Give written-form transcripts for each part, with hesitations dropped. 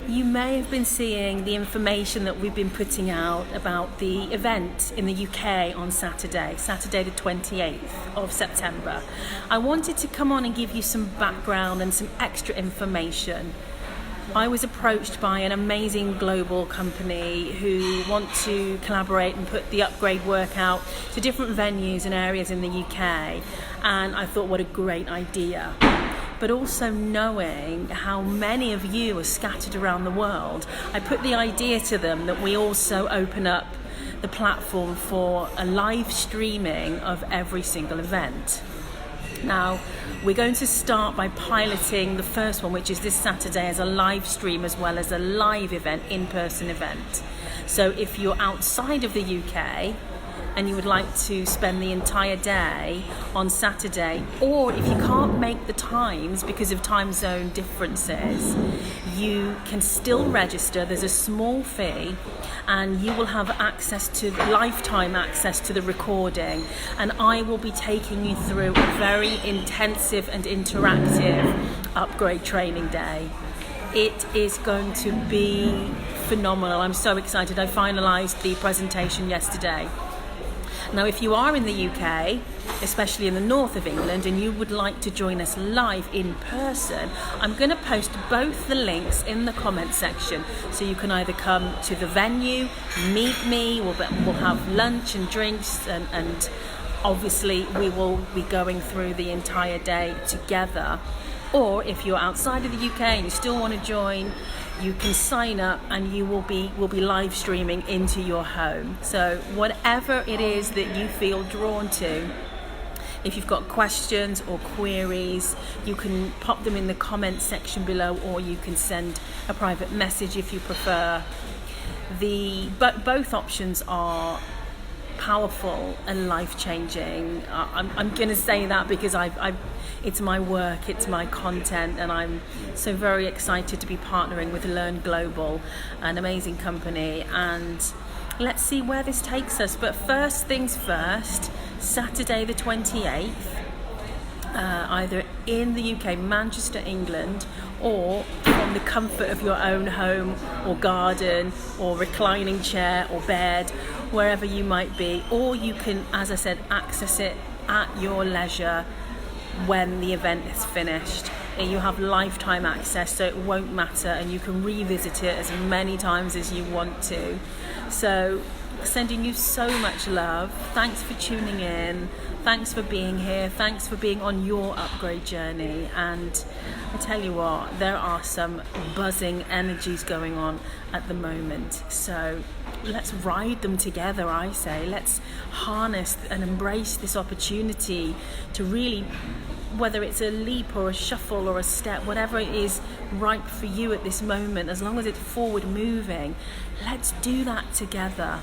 You may have been seeing the information that we've been putting out about the event in the UK on Saturday the 28th of September. I wanted to come on and give you some background and some extra information. I was approached by an amazing global company who want to collaborate and put the UpGrade work out to different venues and areas in the UK, and I thought, what a great idea. But also knowing how many of you are scattered around the world, I put the idea to them that we also open up the platform for a live streaming of every single event. Now, we're going to start by piloting the first one, which is this Saturday, as a live stream as well as a live event, in-person event. So if you're outside of the UK and you would like to spend the entire day on Saturday, or if you can't make the times because of time zone differences, you can still register. There's a small fee and you will have lifetime access to the recording, and I will be taking you through a very intensive and interactive UpGrade training day. It is going to be phenomenal. I'm so excited. I finalised the presentation yesterday. Now, if you are in the UK, especially in the north of England, and you would like to join us live in person, I'm going to post both the links in the comment section, so you can either come to the venue, meet me, we'll have lunch and drinks, and obviously we will be going through the entire day together. Or if you're outside of the UK and you still want to join, you can sign up and we'll be live streaming into your home. So whatever it is that you feel drawn to, if you've got questions or queries, you can pop them in the comment section below, or you can send a private message if you prefer. Both options are powerful and life-changing. I'm going to say that because it's my work, it's my content, and I'm so very excited to be partnering with Learn Global, an amazing company, and let's see where this takes us. But first things first, Saturday the 28th, either in the UK, Manchester, England, or from the comfort of your own home or garden or reclining chair or bed, wherever you might be, or you can, as I said, access it at your leisure when the event is finished. You have lifetime access, so it won't matter, and you can revisit it as many times as you want to. So, sending you so much love. Thanks for tuning in. Thanks for being here. Thanks for being on your UpGrade journey. And I tell you what, there are some buzzing energies going on at the moment. So let's ride them together, I say. Let's harness and embrace this opportunity to really, whether it's a leap or a shuffle or a step, whatever it is right for you at this moment, as long as it's forward moving, let's do that together.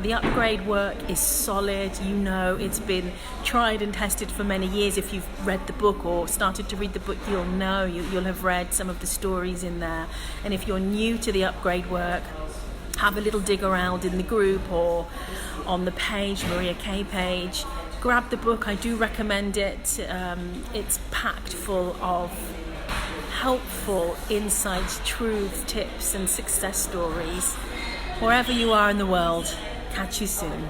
The UpGrade work is solid. You know, it's been tried and tested for many years. If you've read the book or started to read the book, you'll know, you'll have read some of the stories in there. And if you're new to the UpGrade work, have a little dig around in the group or on the page, Maria K page. Grab the book. I do recommend it. It's packed full of helpful insights, truths, tips, and success stories. Wherever you are in the world, catch you soon.